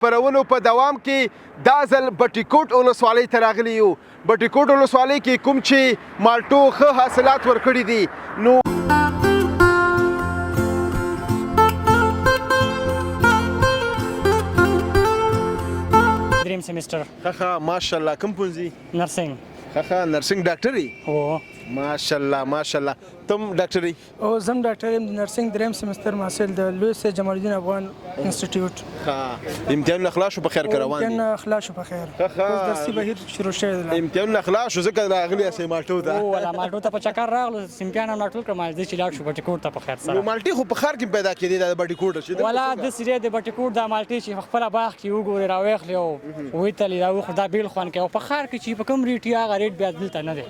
خپرونو په دوام کې دا ځل بټي کوټ ولسوالۍ ته راغلي یو. بټي کوټ ولسوالۍ کې کوم چې مالټو ښه حاصلات ورکړي دي نو دریم سیمستر. ښه ماشاءالله. کوم پونځي؟ نرسنګ. ښه نرسنګ ډاکټر یې؟ هو ماشاءالله ماشاءالله. تم ډاکټر یې؟ او زم ډاکټر یم د نرسنګ دریم سیمستر محصل د لوی سید جمال الدین افغان انسټیټیوټ. ښه امتحانونه خلاص شو په خیر که روان دي؟ امتحانونه خلاص شو په خیر. اوس درسي بهیر شروع شوی دی. امتحانونه خلاص شو ځکه راغلي یاستئ مالټو ته؟ او والا مالټو ته په چکر راغلو امتحان هم راټول کړم زه چې لاړ شو بټي کوټ ته په خیر سره. نو مالټې خو په ښار کې پیدا کېدې دا د بټي کوټ چې والا داسې دی د بټي کوټ دا مالټې چې په خپله باغ کې وګورې راویخلې او ویتلې دا خو دا بېل خوند کوي او په ښار کې چې په کوم ریټ وي هغه ریټ بیا دلته نه دی.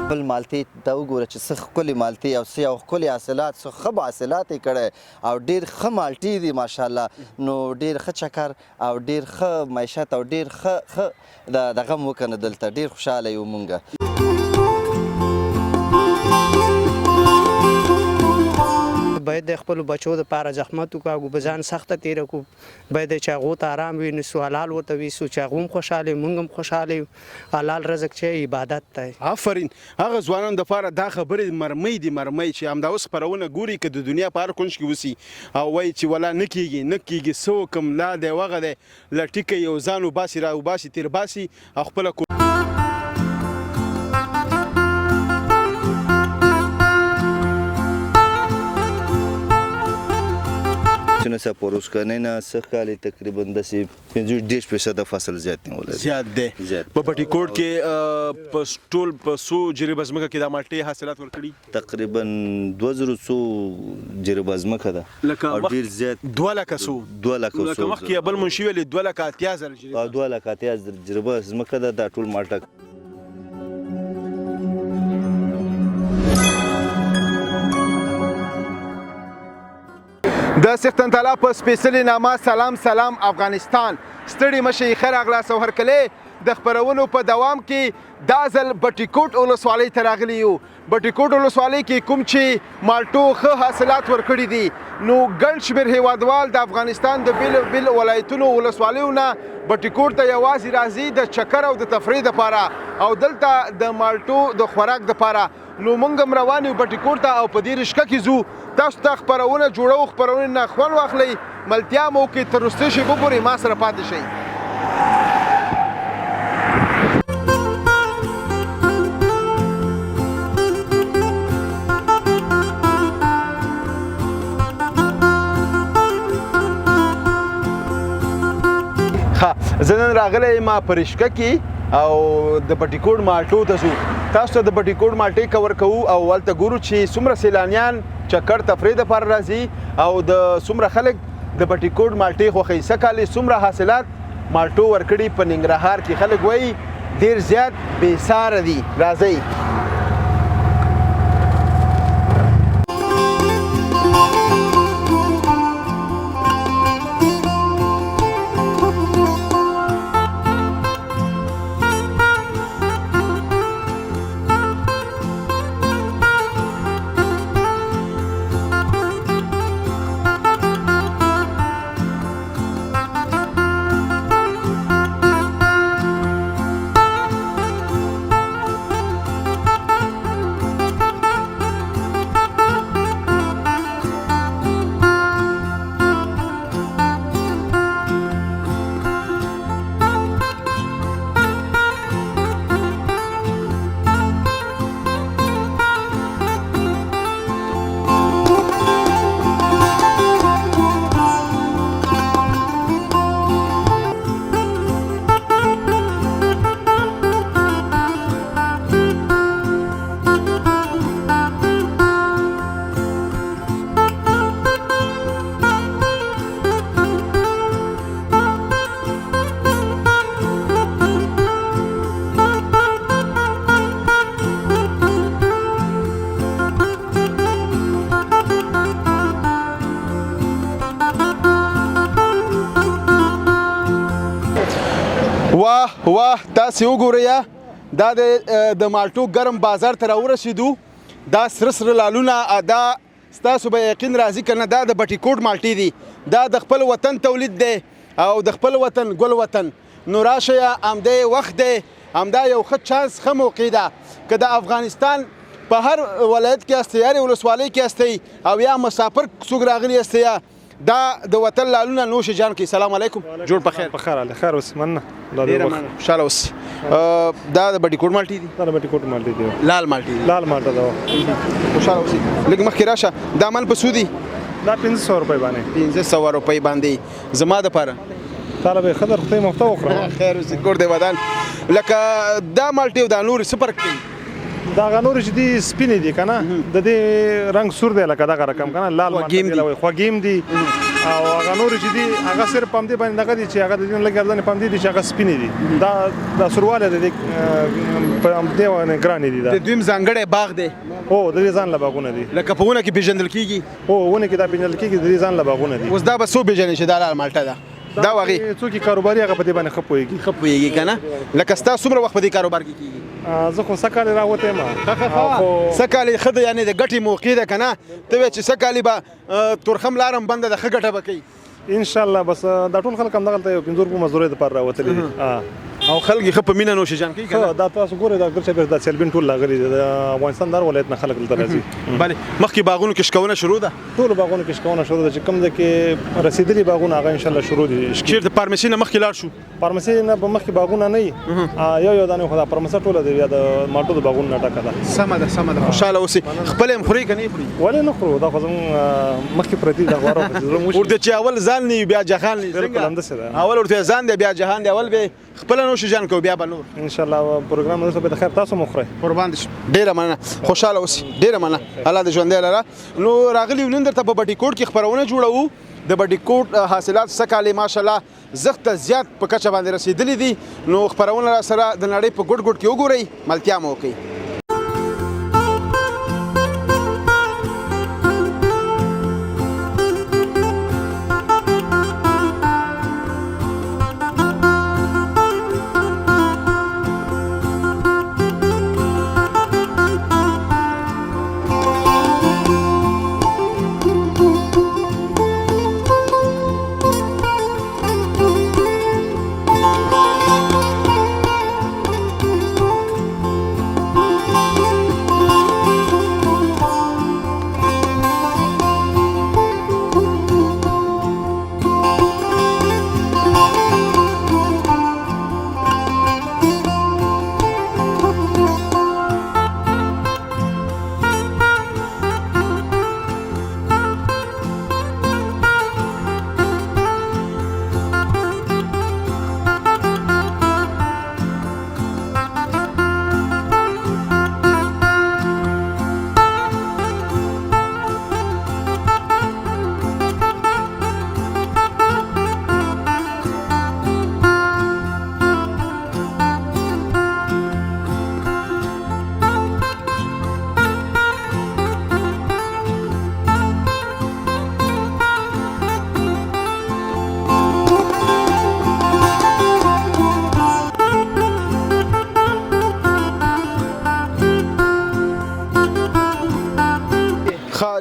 بل مالټې ته وګوره چې څه ښکلې مالټې او څه یو ښکلې حاصلات څه ښه حاصلات یې کړی او ډېر ښه مالټې دي ماشاءالله. نو ډېر ښه چکر او ډېر ښه معیشت او ډېر ښه دغه مو وکنه دلته ډېر خوشحاله یو مونږ. باید د خپلو بچو دپاره زحمت وکړو، به ځان سخته تېره کړو، باید چې هغو ته آرام وي، نو حلال ورته ویسو چې هغه هم خوشحاله وي موږ هم خوشحاله یو. حلال رزق چې عبادت دی. آفرین. هغه ځوانانو دپاره دا خبرې مرمۍ دي مرمۍ چې همدا اوس خپرونه ګوري که د دنیا په هر کونج کې اوسي او وایي چې ولا نه کېږي نه کېږي څه وکړم لا دی وغه دی له ټیکه یو ځان وباسي را وباسي تېر باسي او خپله څه پروسکنۍ نه څه کالي تقریبا داسې 50-60% فصل زیات نیولی زیات دی. په بټي کوټ کې په ټول په څو جریبه ځمکه کې دا مالټې حاصلات ورکړي؟ تقریبا 2000 جریبه ځمکه ده او ډېر زیات 2 لکه څو لکه مخکې بل منشي ویلې 2,80,000 جریبه 2,80,000 جریبه ځمکه ده دا ټول مالټه. د سختن تعالی په سپېڅلې نامه سلام افغانستان. ستړي مشئ ښه راغلاست او هرکلی د خپرونو په دوام کې دا ځل بټي کوټ ولسوالۍ ته راغلي یو. بټي کوټ ولسوالۍ کې کوم چې مالټو ښه حاصلات ورکړي دي نو ګڼ شمېر هیوادوال د افغانستان د بېل ولایتونو ولسوالیو نه بټي کوټ ته یوازې راځي د چکر او د تفریح دپاره او دلته د مالټو د خوراک دپاره. نو موږ هم روان یو بټي کوټ ته او په دې رشقه کې ځو. تاسو ته خپرونه جوړو، خپرونې نه خوند واخلئ، ملتیا مو وکړئ، تر وروستۍ شی وګورئ، ما سره پاتې شئ. زه نن راغلی یم په رشقه کې او د بټي کوټ مالټو ته ځو. تاسو ته د بټي کوټ مالټې کور کوو او هلته ګورو چې څومره سیلانیان چکر تفریح دپاره راځي او د څومره خلک د بټي کوټ مالټې خوښوي. څه کال څومره حاصلات مالټو ورکړي په ننګرهار کې خلک وایي ډېر زیات بې ساره دي. راځئ. واه تاسې وګورئ دا د مالټو ګرم بازار ته راورسېدو. دا سره سره لالونه دا ستاسو به یقین راځي که نه دا د بټي کوټ مالټې دي دا د خپل وطن تولید دی او د خپل وطن ګل وطن نو راشئ همدې وخت دی همدا یو ښه چانس ښه موقع ده که د افغانستان په هر ولایت کې هستئ هرې ولسوالۍ کې هستئ او یا مسافر څوک راغلي هستئ یا دا د وطن لالونه نوش جان کوي. سلام علیکم. جوړ په خیر. په خیر حال خیر اوس مننه. ډېره مننه. خوشحاله اوسئ. دا د بټي کوټ مالټې دي. دا د بټي کوټ مالټې دي. لال مالټې دي. لال مالټه ده. خوشحاله اوسئ. لږ مخکې راشه دا من په څو دي؟ دا 1500 روپۍ باندې. 1500 روپۍ باندې زما دپاره تاله به خدر خدای مفته وکړه. خیر اوسئ کور دی ودان. لکه دا مالټې او دا نورې څه فرق کوي؟ دا نور چې دي سپینې دي که نه د دې رنګ سور دی لکه دغه رقم که نه لال مالټه خوږیم دي او هغه نور چې دي هغه صرف په همدې باندې دغه دي چې هغه د دې لږ ګردنې په همدې دي چې هغه سپینې دي دا سوروالی د دې په همدې باندې ګرانې دي. د دویم ځانګړی باغ دی. هو د دې ځان له باغونه دي. لکه په ونه کې پېژندل کېږي. هو ونه کې دا پېژندل کېږي د دې ځان له باغونه دي. اوس دا به څو پېژنې چې دا لال مالټه ده؟ دا واغې څوک کاروباري هغه په دې باندې ښه پوهېږي. ښه پوهېږي که نه؟ لکه ستا څومره وخت په دې کاروبار کې کېږي؟ زه خو څه کالې راوتی یم. څه کالې ښه ده یعنې د ګټې موقع ده که نه؟ ته وایې چې څه کالې به تورخم لارم بنده ده ښه ګټه به کوي انشاءالله. بس دا ټول خلک همدغلته یو 15 روپۍ مزدورۍ دپاره راوتلي دي او خلک یې ښه په مینه نوش جان کوي که نه؟ دا تاسو ګورئ دا ګرچه دا سیلبین ټول راغلي دي د افغانستان د هر ولایت نه خلک دلته راځي. بلې مخکې باغونو کې شکونه شروع ده؟ ټولو باغونو کې شکونه شروع ده چې کوم ځای کې رسېدلي باغونه هغه انشاءالله شروع دي. چېرته فارمسي نه مخکې لاړ شو؟ فارمسي نه به مخکې باغونه نه وي یو دانې خو دا فارمسه ټوله د د مالټو د باغونو نه ډکه ده. سمه ده سمه ده. خوشحاله اوسئ. خپله هم خورئ که نه یې خورئ؟ ولې نه خورو دا خو زموږ مخکې پرتې دي دا غوره ورته چې اول ځان نه وي بیا جهان نه وي. بالکل همداسې ده. اول ورته ځان دی بیا جهان دی. اول به خپله نوش جان کوو بیا به نور انشاءالله پروګرام وروسته به د خیر تاسو مو خورئ. قربان دې شم. ډېره مننه. خوشحاله اوسئ. ډېره مننه. الله دې ژوندی لره. نو راغلي یو نن درته په بټي کوټ کې خپرونه جوړوو. د بټي کوټ حاصلات څه کالې ماشاءالله زښت ته زیات په کچه باندې رسېدلي دي. نو خپرونه را سره د نړۍ په ګوټ ګوټ کې وګورئ ملتیا مو وکړئ.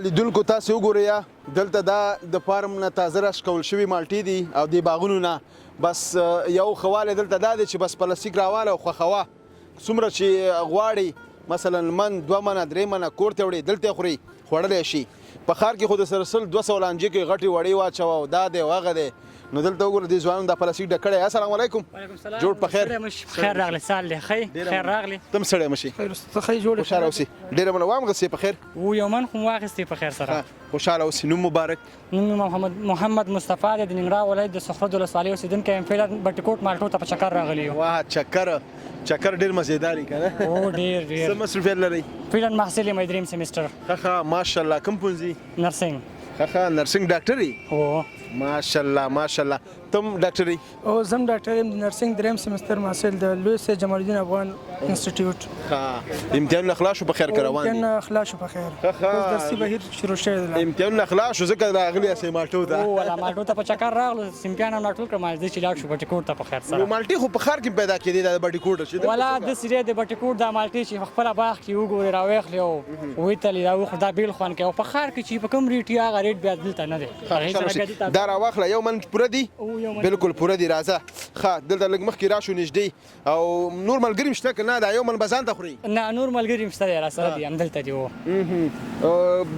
لیدونکو تاسو وګورئ دلته دا د فارم نه تازه راښکول شوي مالټې دي او د باغونو نه بس یو ښه والی دلته دا دی چې بس پلاستیک راواله او خوښوه څومره چې غواړئ مثلا من 2 منه 3 منه کور ته وړئ دلته یې خورئ خوړلی شي. په ښار کې خو د سره 200 لانجې کې غټې وړې واچوه او دا دی او هغه دی. نو دلته وګوره دې ځوانانو دا پلاستیک ډک کړی. السلام علیکم. وعلیکم السلام. جوړ په خیر. خیر راغلی سال دی ښه خیر راغلی. تم سړی مشي. ښه جوړ خوشحاله اوسئ. ډېره مننه. وایم غسې په خیر. و یو من خو واخیستې په خیر سره. خوشحاله اوسئ. نوم مبارک. نوم محمد مصطفی دی د ننګرهار ولایت د سخرد ولسوالۍ اوسېدونکی یم. فعلا بټي کوټ مالټو ته په چکر راغلی یو. واه چکر ډېر مزېدار که نه؟ او ډېر څه مصروفیت لرئ؟ فعلا محصل یم دریم سیمسټر. ښه ماشاءالله. کوم پوهنځي؟ نرسنګ. ښه نرسنګ ډاکټر یې؟ هو ماشاءالله ماشاءالله. تم ډاکټري او زم ډاکټر یم د نرسنګ دریم سمستر محصل د لوی سید جمال الدین افغان انسټیټیوټ. ها امتحان خلاص شو په خیر روان دي. امتحان خلاص شو په خیر. اوس درسي بهیر شروع شوی دی. امتحان خلاص شو ځکه راغلی اسې مالټو ته. او ولا مالټو ته په چکر راغلو سیمپیان هم راټول کړم چې چې لاړ شو بټیکوټ ته په خیر نو سره. مالټي خو په ښار کې پیدا کېدې د بټیکوټ چې ولا د سری د بټیکوټ د مالټي چې خپل باغ کې وګوري راوېخلی او وې تللی دا خو دا بیل خوان کې او په ښار کې چې په کوم ریټ هغه ریټ بیا دلته نه دی. دا راواخله یو من پوره دي بالکل پوره دي راځه. ښه دلته لږ مخکې راشو نږدې او نور ملګري مشته که نه دا یو من به ځان ته خوري؟ نه نور ملګري هم شته دی راسره دي همدلته دي.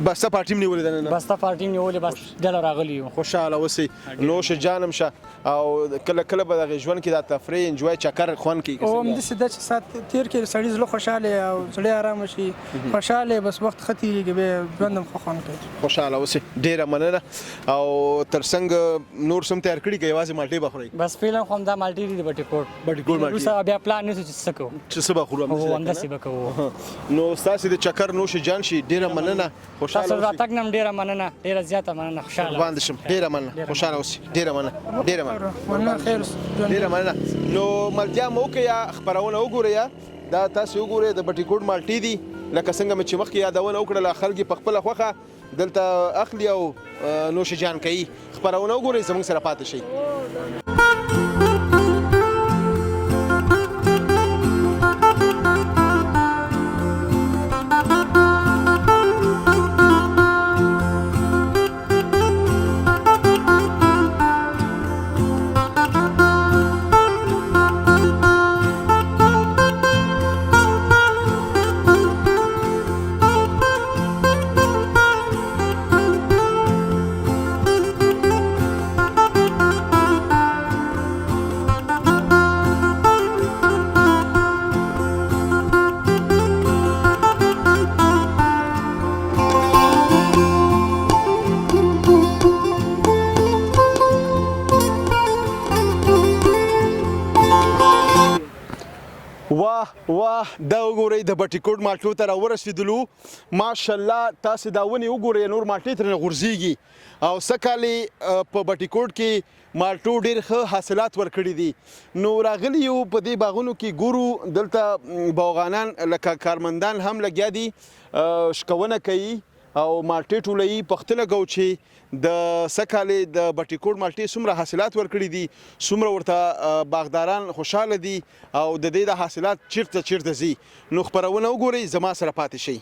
بسته پارټي هم نیولې ده نن؟ بسته پارټي هم نیولې بس ډله راغلي یو. خوشحاله اوسئ نوش جانم شه او کله کله به دغه ژوند کې دا تفریح انجوای چکر خوند کوي. او همداسې ده چې ساعت تېر کړي سړي زړه خوشحاله او زړه ارامه شي خوشحاله بس وخت ښه تېرېږي بیا ژوند هم ښه خوند کوي. خوشحاله اوسئ ډېره مننه. او تر څنګ نور څه هم تیار کړي که یوازې مالټې به خورئ؟ بس فعلا خو همدا مالټې دي د بټیکوټ مالټې وروسته بیا پلان نیسو چې څه کوو چې څه به خورو همداسې به کوو. نو ستاسې د چکر نوش جان شي ډېره مننه. خوشحاله تاسو راتګ نه هم ډېره مننه ډېره زیاته مننه خوشحاله قربان دې شم ډېره مننه. خوشحاله اوسئ ډېره مننه ډېره مننه مننه خیر ډېره مننه. نو ملتیا مو وکړئ یا خپرونه وګورئ دا تاسې وګورئ د بټیکوټ مالټې دي لکه څنګه مې چې مخکې یادونه وکړله خلک یې په خپله خوښه دلته اخلي او نوش جان کوي. خپرونه وګورئ زموږ سره پاتې شئ. واه دا وګورئ د بټیکوټ مالټو ته راورسېدلو. ماشاءالله تاسې دا ونې وګورئ نور مالټې ترې غورځېږي او سږکال په بټیکوټ کې مالټو ډېر ښه حاصلات ورکړي دي. نو راغلي یو په دې باغونو کې ګورو دلته باغوانان لکه کارمندان هم لګیا دي شکونه کوي او مالټې ټولوي. پوښتنه کوو چې د سږکال د بټیکوټ مالټې څومره حاصلات ورکړي دي څومره ورته باغداران خوشحاله دي او د دې د حاصلات چیرته ځي. نو خپرونه وګورئ زما سره پاتې شئ.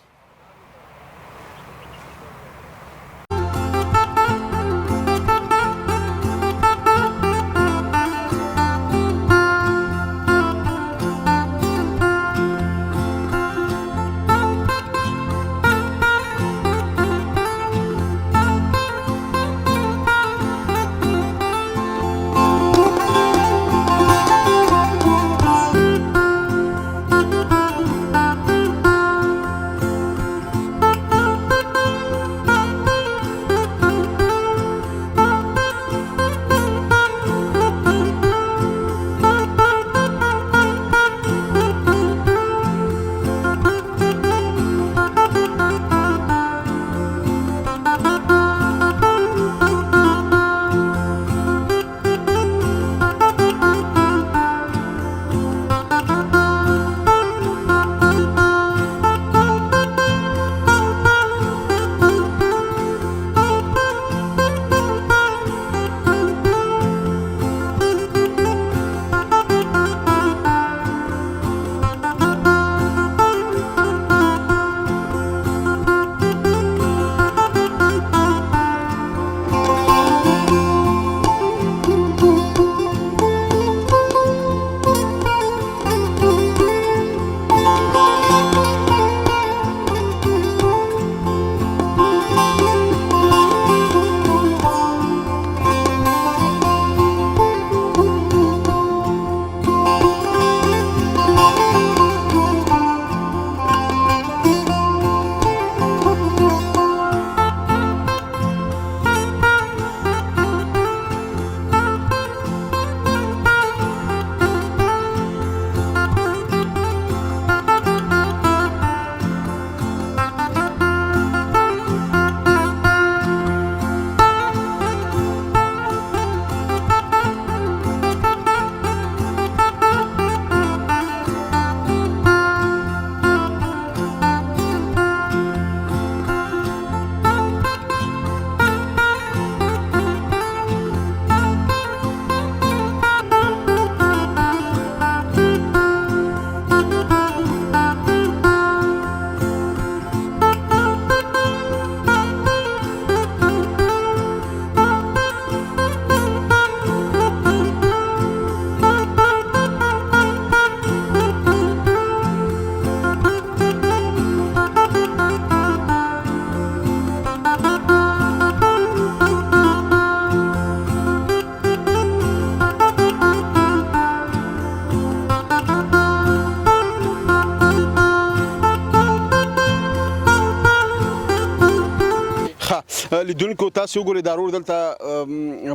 ښه لیدونکو تاسو وګورئ دا ورور دلته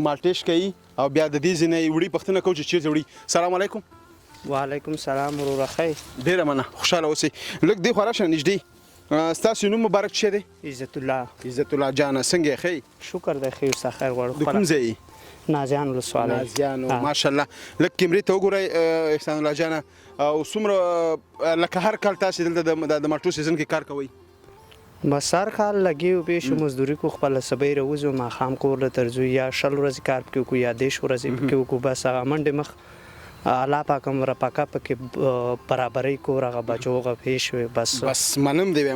مالټې کوي او بیا د دې ځینې وړي پوښتنه کوو چې چیرته وړي. سلام علیکم. وعلیکم سلام وروره ښه ډېره مننه خوشحاله اوسئ. لږ دې خوا راشه نږدې. ستاسو نوم مبارک څه دی؟ عزت الله. عزت الله جانه څنګه یې ښه؟ شکر دی ښه اوسه خیر غواړو. د کوم ځای یې؟ نازیان ولسوالۍ. نازیانو ماشاءالله. لږ کیمرې ته وګورئ احسان الله جانه او څومره لکه هر کال تاسې دلته د مالټو سیزن کې کار کوئ؟ بس هر کال لګیو پیشو مزدوري کو خپل سبې روزو ماښام کور له ترځو یا 20 ورځې کار پکې وکړو یا 10 ورځې پکې وکړو. بس هغه منډې مخ الله پاک هم راپاکه پکې برابرۍ کور هغه بچو هغه پیش وي. بس منم دی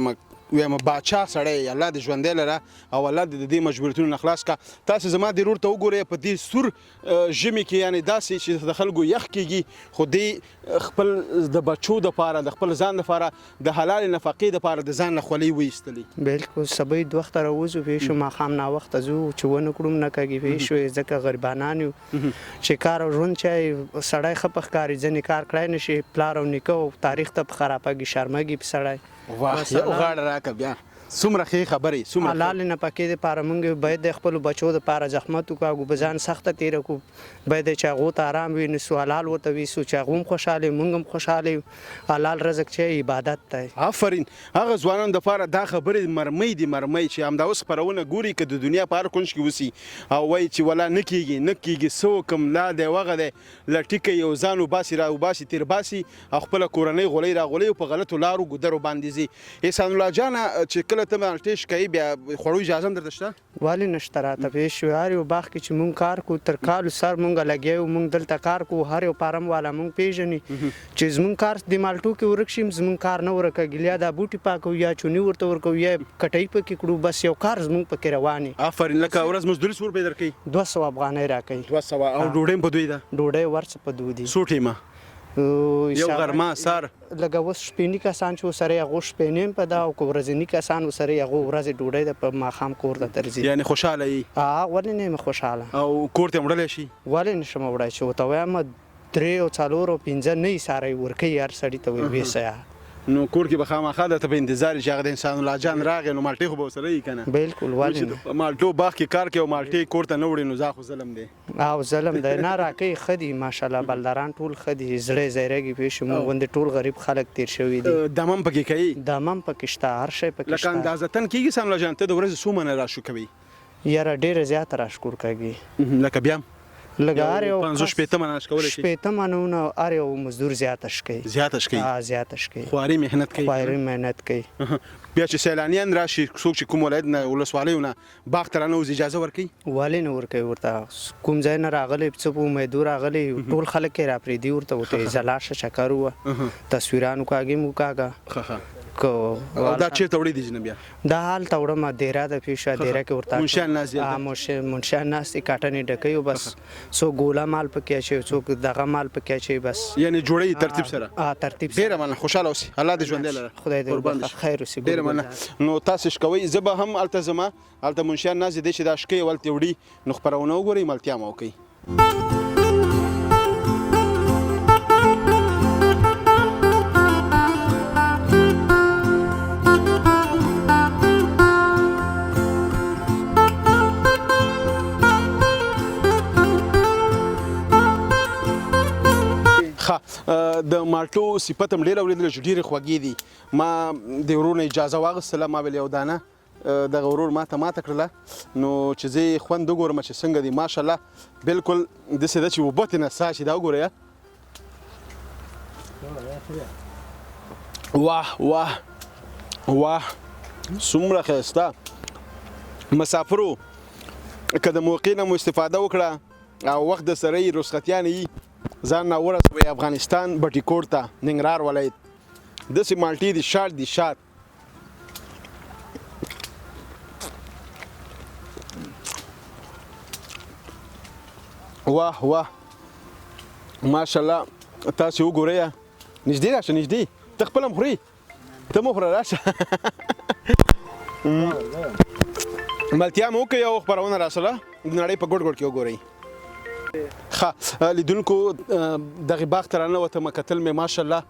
ویم باچا سړی الله دې ژوندی لره او الله دې د دې مجبوریتونو نه خلاص کا. تاسو زما د ورور ته وګورئ په دې سور ژمي کې یعنې داسې چې د خلکو یخ کېږي خو دې خپل د بچو دپاره د خپل ځان دپاره د حلال نفقې دپاره د ځان نه خولۍ وایستلې. بالکل سبې د وخته راوځو پیشو ماښام ناوخته ځو چې ونه کړو نه کېږي پیشو ځکه غریبانان یو چې کار او ژوند چای سړی ښه په ښکاري ځینې کار کړی نه شي پلار او نیکه او تاریخ ته خرابېږي شرمېږي په سړی. واه یو غاړه راکړه بیا څومره ښې خبرې څومره حلال نفقې دپاره موږ باید د خپلو بچو دپاره زحمت وکړو په ځان سخته تېره کړو باید چې هغو ته آرام وي نو حلال ورته ویسو چې هغه هم خوشحاله وي موږ هم خوشحاله یو. حلال رزق چې عبادت دی. آفرین هغه ځوانانو دپاره دا خبرې مرمۍ دي مرمۍ چې همدا اوس خپرونه ګوري که د دنیا په هر کونج کې اوسي او وایي چې ولا نه کېږي نه کېږي څه وکړم لا دی وغه دی له ټیکه یو ځان وباسي را وباسي تېر باسي او خپله کورنۍ غولۍ راغولۍ او په غلطو لارو ګودرو باندې ځي. احسان الله جانه چې کله ته مالټې کوي بیا خوړو اجازه هم درته شته؟ ولې نشته راته پیش شو هر یو باغ کې چې مونږ کار کوو تر کالو سر مونږ لګیا یو مونږ دلته کار کوو هر یو فارم والا مونږ پیژني چې زمونږ کار د مالټو کې ورک شي زمونږ کار نه ورکېږي یا دا بوټي پاکو یا چونی ورته ورکو یا کټۍ پکې کړو بس یو کار زمونږ پکې روان وي. آفرین لکه ورځ مزدوري څو روپۍ درکوي؟ 200 افغانۍ راکوي. 200 او ډوډۍ هم په دوی ده؟ ډوډۍ ورڅ په دوی دي. څو ټیمه؟ یو غرمه سار لکه اوس شپېني کسان چې ورسره یې هغو شپېني هم په ده او که ورځني کسان ورسره یې هغو ورځې ډوډۍ ده په ماښام کور ته درځي. یعنې خوشحاله یي؟ ولې نه یم خوشحاله. او کور ته یې وړلی شي؟ ولې نشم وړی چې ورته وایم 3 او 4 او 5 نه یې ساری ورکوي هر سړي ته وایي ویسه نو کور کې به خامخا درته په انتظار چې هغه د انسان الله جان راغی نو مالټې خو به ورسره یي که نه؟ بالکل ولې نه. مالټو باغ کې کار کوي او مالټې کور ته نه وړي نو دا خو ظلم دی. او ظلم دی نه راکوي ښه دي ماشاءالله بلداران ټول ښه دي زړه یې ځایرېږي پوه شو موږ غوندې ټول غریب خلک تېر شوي دي. دم هم پکې کوي؟ دم هم پکې شته هر شی پکې لکه شته. اندازتن کېږي سم الله جان ته د ورځې څو منه راشو کوي؟ یاره ډېره زیاته راشکور کېږي. لکه بیا لکه هر یو 50-60 منه کولی شي؟ 60 منونه هر یو مزدور زیاته شکوي. زیاته شکوي؟ زیاته شکوي. خواري محنت کوي؟ خواري محنت کوي. بیا چې سیلانیان راشي څوک چې کوم ولایت نه ولسوالیو نه باغ ته رانوځي اجازه ورکوي؟ ولې نه ورکوي ورته کوم ځای نه راغلی څه په امیدو راغلی ټول خلک یې راپرېږدي ورته ورته لاشه چکر ووه تصویران وکاږي مو وکاږه. دا چیرته وړي دي جنه بیا؟ دا هلته وړمه دیره ده پیشه دیره کې ورته منشیان ناست دي؟ منشیان ناست دي کاټنې ډکوي بس څوک ګوله مال پکې اچوي څوک دغه مال پکې اچوي بس یعنې جوړوي ترتیب سره؟ ترتیب سره. ډېره مننه خوشحاله اوسئ الله دې ژوندی لره. خدای دې خیر وسي. ډېره مننه. نو تاسو شکوئ زه به هم هلته ځمه هلته منشیان ناست دي چې دا شکوي او هلته وړي نو خپرونه وګورئ ملتیا مو وکړئ. د مالټو صفت هم ډېره اورېدله چې ډېرې خوږې دي. ما د ورور نه اجازه واخیستله ما ویل یو دانه دغه ورور ماته کړله نو چې زه یې خوند وګورم چې څنګه دي ماشاءالله بالکل داسې ده چې اوبه ترې نه څاڅي دا وګورئ. واه واه واه څومره ښایسته. مسافرو که د موقع نه مو استفاده وکړه او وخت د سره یې رخصتیانې یي ځان نه ورسوئ افغانستان بټي کوټ ته ننګرهار ولایت داسې مالټې دي شات دي شات. واه واه ماشاءالله تاسې وګورئ نږدې راشه نږدې ته خپله هم خورې ته مو خوره راشه ملتیا مو وکړئ او خپرونه راسره د نړۍ په ګوټ ګوټ کې وګورئ. ښه لیدونکو دغې باغ ته راننوتم کتل مې ماشاءالله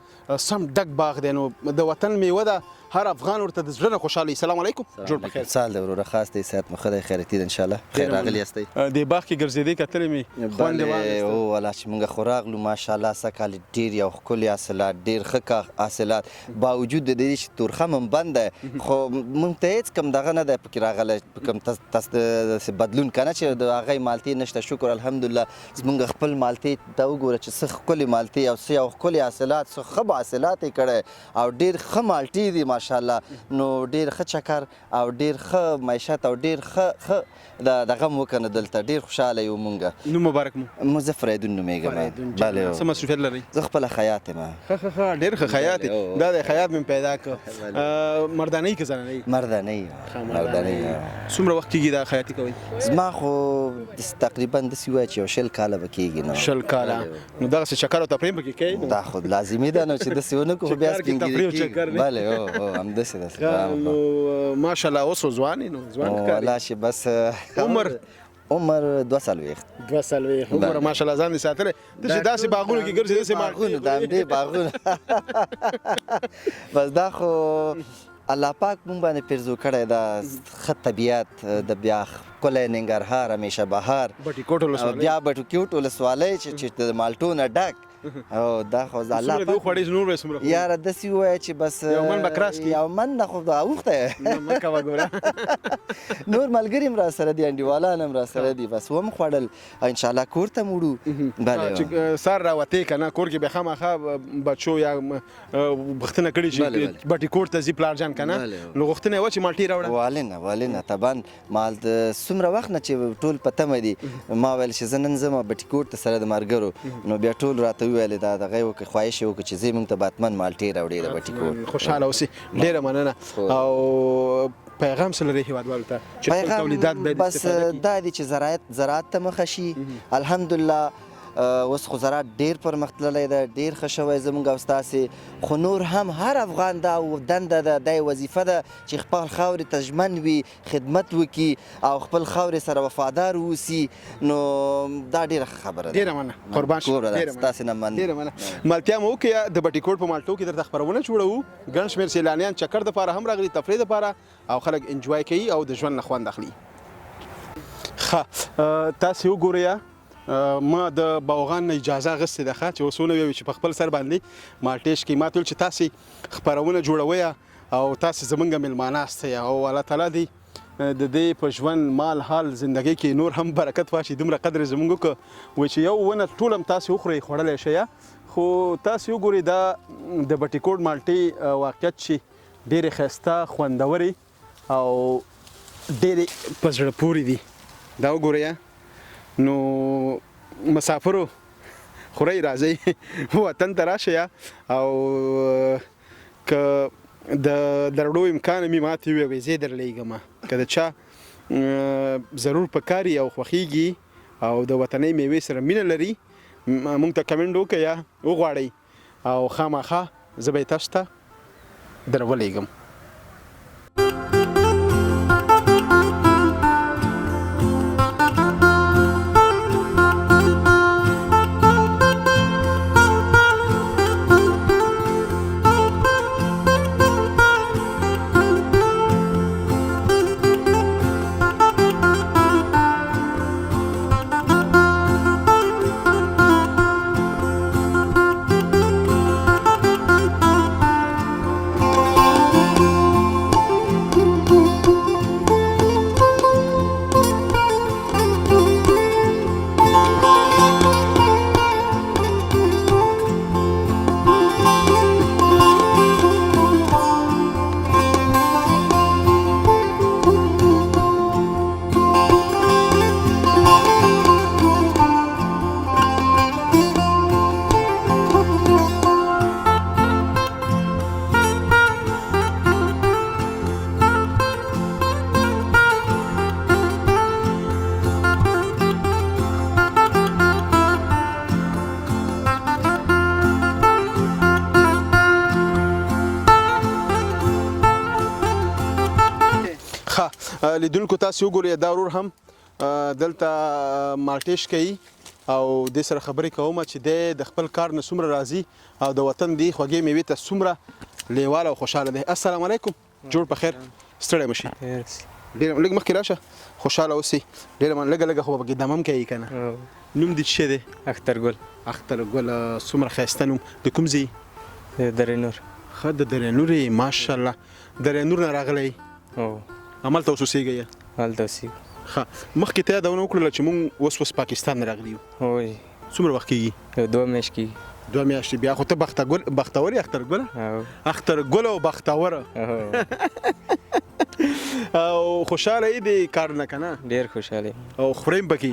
سم ډک باغ دی نو د وطن میوه ده هر افغان ورته د زړه نه خوشحالي. سلام علیکم. جوړ بخیر. سال دی وروره، خاص دی، صحت مو ښه دی، خیرتي دی انشاءالله. خیر راغلی یاستئ. د باغ کې ګرځېدې کتلې مې خوند یې واخیسته. او والله چې موږ خو راغلو ماشاءالله سږ کال ډېر یو ښکلي حاصلات، ډېر ښه حاصلات، باوجود د دې چې تورخم هم بند دی خو موږ ته هېڅ کم دغه نه دی پکې راغلی، کوم تاسو داسې بدلون که نه چې د هغې مالټې نشته. شکر الحمدلله زموږ خپل مالټې ته وګوره چې څه ښکلې مالټې او څه یو ښکلي حاصلات، څه ښه حاصلات یې کړی او ډېر ښه مالټې دي ماشاءالله. نو ډېر ښه چکر او ډېر ښه معیشت او ډېر ښه دغه مو وکنه دلته ډېر خوشحاله یو مونږ. نوم مبارک مو. زه فریدون نومېږم. بله څه مصروفیت لرئ؟ زه خپله خیاط یم. ښه ډېر ښه خیاط یې. دا د خیاط مې پیدا کړ. مردانۍ که زنانۍ؟ مردانۍ. څومره وخت کېږي دا خیاطي کوئ؟ زما خو تقریبا داسې ووایه چې یو 20 کاله به کېږي. نو 20 کاله. نو دغسې چکر او تفریح پکې کوئ؟ دا خو لازمي ده نو چې داسې ونه کړو خو بیا سپینګیري کېږي. بله هو همداسې ده. نو ماشاءالله اوس خو ځوان یې، نو ځوان ښکاري. والله چې بس عمر 2 څلوېښت. 2 څلوېښت. عمر ماشاءالله ځان دې ساتلی. ته چې داسې باغونو کې ګرځې داسې باغونو د همدې باغونو بس دا خو الله پاک مونږ باندې پیرزو کړی دا ښه طبیعت د بیا ښکلی ننګرهار همیشه بهار بټي کوټ ولسوالۍ بیا بټي کوټ ولسوالۍ چې د مالټو نه ډک او دا خو د الله څومره دې وخوړې نور به څومره یاره داسې ووایه چې بس یو من به کراس کړي. یو من نه خو دا اوښتی مه کوه ګوره. نور ملګري هم راسره دي، انډیوالان هم راسره دي، بس وم خوړل انشاءالله کور ته م وړو. بله چې سار راوتې که نه کور کې به خامخا بچو یا غوښتنه کړې چې بټي کوټ ته ځي پلار جان که نه، نو غوښتنه یې وه چې مالټې راوړه. والله طبعا مال د څومره وخت نه چې ټول په تمه دي. ما ویل چې زه نن ځم بټي کوټ ته سره د ملګرو، نو بیا ټول راته وویل دا دغه یې وکړې خواهش یې وکړه چې ځئ موږ ته باتمن مالټې راوړې د بټي کوټ. خوشحاله اوسې. ډېره مننه. او پیغام څه لري هیوادوالو ته چې خپل تولیدات باید استفاده کړي؟ بس دا دی چې زراعت ته مخه شي. الحمدلله اوس خو زراعت ډېر پرمختللی ده، ډېر ښه شوی زموږ او ستاسې، خو نور هم هر افغان دا دنده ده، دا وظیفه ده چې خپل خاورې ته ژمن وي، خدمت وکړي او خپل خاورې سره وفادار واوسي. نو دا ډېره ښه خبره ده. ډېره مننه. قربان شم. ستاسې نه مننه. ډېره مننه. مالټیا مو وکړه. د بټي کوټ په مالټو کې درته خپرونه جوړوو. ګڼ شمېر سیلانیان چکر دپاره هم راغلي، تفریح دپاره، او خلک انجوای کوي او د ژوند نه خوند اخلي. ښه تاسې وګورئ ما د باغوان نه اجازه اخیستې ده چې اوس ونه چې په خپل سر باندې مالټې شکي. ما ته ویل چې تاسې خپرونه جوړوئ او تاسې زموږ میلمانه استئ او الله تعالی دې د دې په ژوند مال حال زندګۍ کې نور هم برکت واچي. دومره قدر یې زموږ وکړه وایي چې یو ونه ټول هم تاسې وخورئ، خوړلی شئ. خو تاسې وګورئ دا د بټي کوټ مالټې واقعیت چې ډېرې ښایسته، خوندورې او ډېرې په زړه پورې دي. دا وګورئ. نو مسافرو خورئ راځئ وطن ته راشئ او که د درلو امکان مې ماته ووایئ زه یې درلیږم. که د چا ضرور پکاري او خوښیږي او د وطنۍ میوې سره مینه لري موږ ته کمنټ وکړئ یا وغواړئ او خامخا زه به یې تاسو ته درولېږم. لیدونکو تاسې وګورئ دا ورور هم دلته مالټې شکوي او دې سره خبرې کوم چې دی د خپل کار نه څومره راضي او د وطن دې خوږې میوې ته څومره لیواله او خوشاله دی. السلام علیکم. جوړ په خیر. ستړی مشي. ډېر لږ مخکې راشه. خوشاله اوسئ. ډېر لږه خو پکې دمم کوي که نه. نوم دې څه دی؟ اخترګل. اخترګل څومره ښایسته نوم. د کوم ځای؟ درې نور. ښه د درې نور یې ماشاءالله. درې نور نه راغلی. همالته اوس اوسېږئ؟ هلته اوسېږو. ښه مخکې ته یادونه وکړله چې مونږ اوس پاکستان نه راغلي یو. څومره وخت کېږي؟ 2 میاشتې کېږي. 2 میاشتې. بیا خو ته بختور یې اخترګله؟ اخترګل او بختوره. او خوشاله یې د کار نه که نه؟ ډېر خوشاله. او خورئ هم پکې؟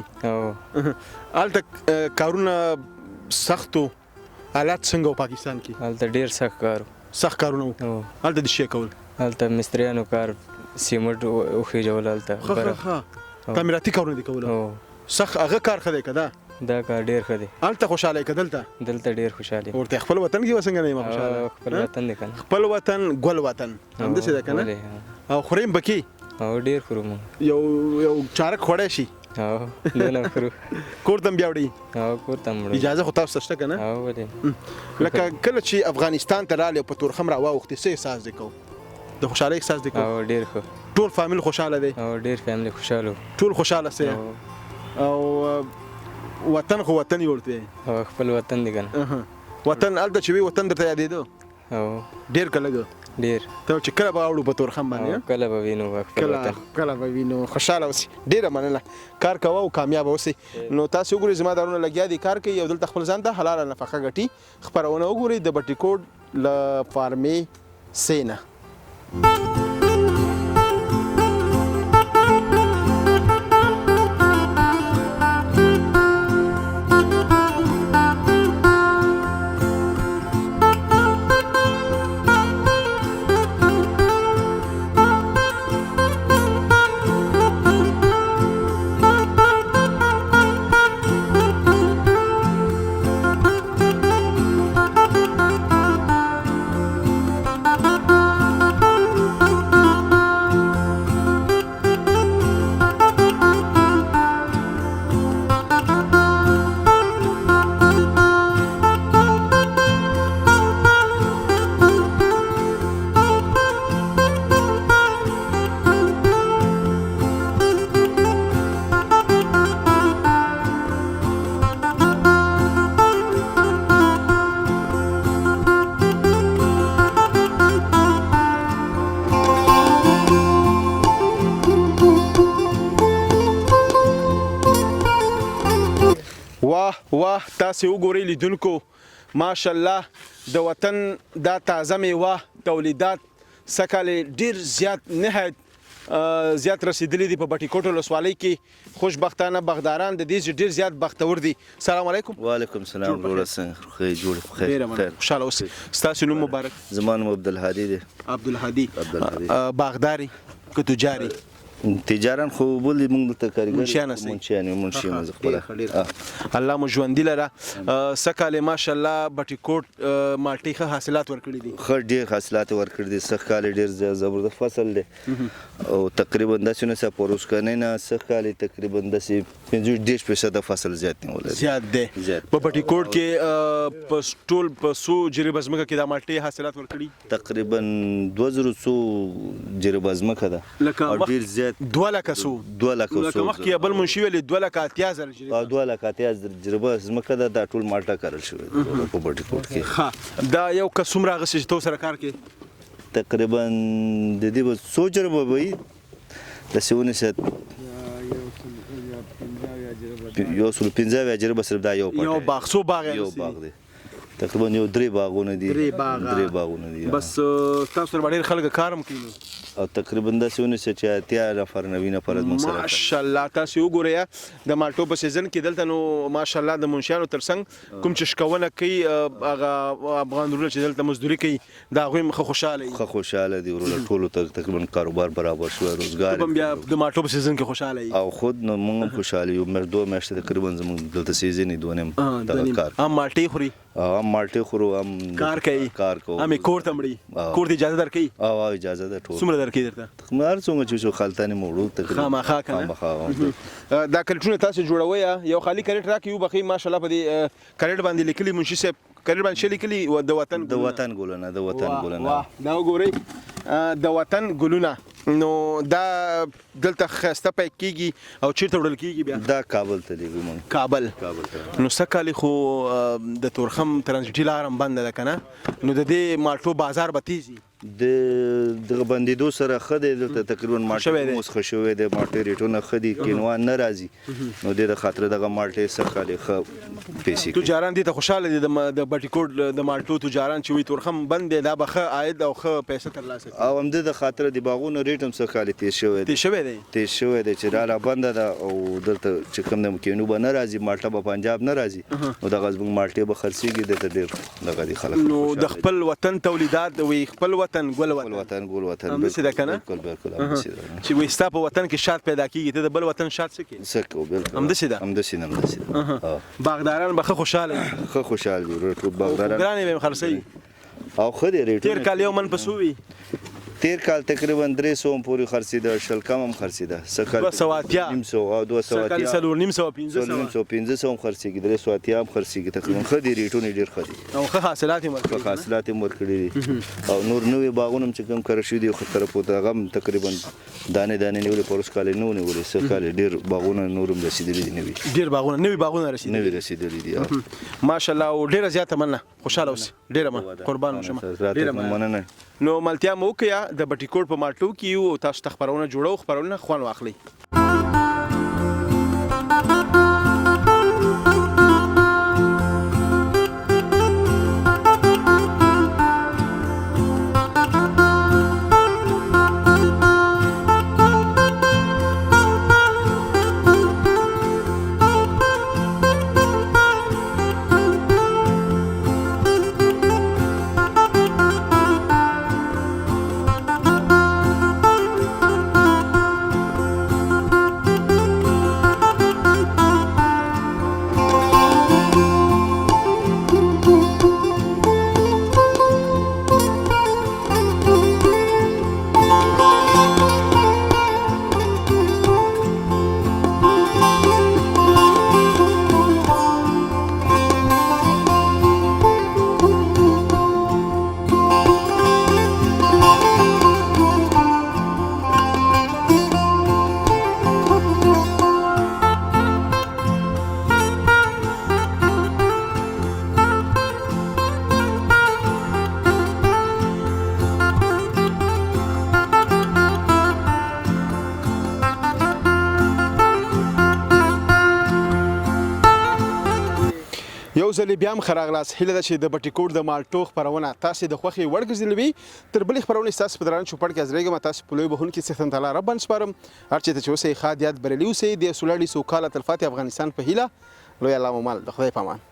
هلته کارونه سخت و؟ حالات څنګه و پاکستان کې؟ هلته ډېر سخت کار و. سخت کارونه و؟ هلته د شی کول؟ هلته مستریانو کار، سیمټ وخېجول هلته. ښه تعمیراتي کارونه دې کول؟ سخت هغه کار ښه دی که دا؟ دا کار ډېر ښه دی. هلته خوشاله یې که دلته؟ دلته ډېر خوشاله. ورته خپل وطن کې به څنګه نه یم خوشاله؟ خپل وطن دی که نه. خپل وطن ګل وطن همداسې ده که نه؟ او خورئ هم پکې؟ ډېر خورو موږ. یو چارک خوړی شي؟ دونه خورو. کور ته هم بیا وړئ؟ کور ته هم وړو. اجازه خو تاسو ته شته که نه؟ ولې لکه کله چې افغانستان ته راغلې او په تورخم راواوښتې څه احساس دې کوو؟ د خوشحالۍ احساس دې کوو؟ ډېر ښه. ټول فامیل خوشحاله دی؟ ډېر فامیل خوشحاله و. ټول خوشحاله سئ؟ او وطن خو وطن یې ورته؟ خپل وطن دی که نه. وطن هلته چې وي وطن درته یادېده؟ ډېر که لږ؟ ډېر. ته چې کله به اوړو په تورخم باندې؟ کله به وینو خپل وطن. کله به وینو. خوشحاله اوسئ. ډېره مننه. کار کوه او کامیابه اوسئ. نو تاسې وګورئ زما دارونه لګیا دي کار کوي او دلته خپل ځان ته حلاله نفقه ګټي. خپرونه وګورئ د بټي کوټ له فارمې سینه. واه تاسې وګورئ لیدونکو ماشاءالله د وطن دا تازه میوه تولیدات سږکال ډېر زیات نهایت زیات رسیدلی دي په بټي کوټ ولسوالۍ کې. خوشبختانه باغداران د دې ډېر زیات بختور دي. سلام علیکم. وعلیکم السلام. وروره څنګه جوړ په خیر؟ خوشحاله اوسئ. ستاسو نوم مبارک؟ زما نوم عبدالهادي دی. عبدالهادي. باغداري که تجاري؟ تجاران خو بولې موږ دلته کارګر منشیان مونږ خپله. الله مو ژوندي لره. سږکال ماشاءالله بټي کوټ مالټې ښه حاصلات ورکړي دي؟ ښه ډېر حاصلات ورکړي دي. سږکال ډېر زبردست فصل دی او تقریبا داسې نهڅه په وروسکنۍ نه سږکال تقریبا داسې 50% فصل زیات نیولی دی. زیات دی. په بټي کوټ کې په ټول په څو جریبه ځمکه کې دا مالټې حاصلات ورکړي؟ تقریبا 2100 جریبه ځمکه ده او ډېر زیات 2 لکه څو؟ 2 لکه څو. لکه مخکې بل منشي ویلې 2,80,000 جریبه. 2,80,000 جریبه ځمکه ده. دا ټول مالټه کرل شوې په بټي کوټ کې. دا یو کس څومره اخیستې چې تو سره کار کوې؟ تقریبا د دې به 100 جریبه به وي. داسې ونیسه 150 جریبه صرف دا یو پټ یو باغ. څو باغ یو باغ دی. تقریبا یو 3 باغونه دي. 3 باغونه دي. بس تاسو سره ډېر خلک کار هم کوي او تقریبا داسې ونیسه چې 80 نفر 90 نفر زموږ سره. ماشاءالله. تاسو وګورئ د مالټو په سیزن کې دلته نو ماشاءالله د منشیانو ترڅنګ کوم چې شکونه کوي هغه افغان ورونه چې دلته مزدوري کوي دا هغوی هم ښه خوشحاله دي. ښه خوشحاله دي وروره. ټولو ته تقریبا کاروبار برابر شوی. روزګار هم بیا د مالټو په سیزن کې خوشحاله یي؟ او خود نو موږ هم خوشحاله یو. 2 میاشتې تقریبا زموږ دلته سیزن یې 2 نیم دغه کار. هم مالټې خوري؟ هم مالټې خورو. هم کار کوي؟ کار کوو. هم کور ته مړي؟ کور ته اجازه درکوي؟ اجازه ده. ټول څومره درکوي درته؟ هر څومره چې خالتانې موړو تقریبا خامخا که نه؟ دا کریټونه تاسو جوړوئ؟ یو خالي کریټ راکړئ وبخئ. ماشاءالله په دې کریټ باندې لیکلي منشي صاحب کریر باندې لیکلي د وطن د وطن ګلونه د وطن ګلونه دا وګورئ د وطن ګلونه نو دا دلته ښایسته پیک کیږي او چیرته وړل کیږي بیا دا کابل ته لیږو موږ کابل ته نو سکالي خو د تورخم ترانزیټي لار هم بنده ده کنه نو د دې مالټو بازار به تیز وي د دغه بندېدو سره ښه دی دلته تقریبا مالټې اوس ښه شوی دی مالټې ریټونه ښه دي کینوا نه راځي نو دې د خاطر دغه مالټې سږکال ښه پیسې کوي تجاران دې ته خوشحاله دي د بټیکوټ د مالټو تجاران چې وي تورخم بند دی دا به ښه عاید او ښه پیسې ترلاسه کوي او همدې د خاطر د باغونو ریټ هم سږکال تیز شوی دی چې راله بنده ده او دلته چې کوم د کینو به نه راځي مالټه به پنجاب نه راځي نو دغه زموږ مالټې به خرڅېږي دلته ډېر دغه دي خلک نو د خپل وطن تولیدات وي خپل وطن ګل وطن همداسې ده که نه چې وایي ستا په وطن کې شات پیدا کېږي ته د بل وطن شات څه کوې همداسې ده باغداران به ښه خوشحاله وي ښه خوشحال وي ټول باغداران ګرانې به یې خرڅوي او ښه دی ریټونه تېر کال یو من په څو وي تیر کال تقریبا 300 پورې خرڅېده شل کم هم خرڅېده سږکال 200 نیم سوه او 200 سږکال 500 هم خرڅېږي 300 هم خرڅېږي تقریبا ښه دي ریټونه ډېر ښه دي او ښه حاصلات یې ورکړي دي او نور نوي باغونه هم چې کوم کره شوي دي خو طرف ته هغه هم تقریبا دانې نیولې په وروست کال یې نه وو نیولې سږکال ډېر باغونه نور هم رسېدلي دي نوي باغونه رسېدلي دي ماشاءالله او ډېره زیاته مننه خوشحاله اوسې ډېره قربان اوسم ډېره مننه نو ملتیا مو وکړه د بټیکوټ په مالټو کې یو تاسو ته خپرونه جوړو خپرونه خوند واخلئ یو ځلې بیا هم ښه راغلاست هیله ده چې د بټیکوټ د مالټو خپرونه تاسې د خوښې وړ ګرځېدلې تر بلې خپرونې ستاسو په درانه چوپړ کې حاضرېږم تاسو په لوی بخښونکي څښتن تعالی رب باندې سپارم هر چېرته چې اوسئ ښاد یاد بریالي اوسئ د سوله سوکاله تلفاتې افغانستان په هیله لوی الله مو مال د خدای په امان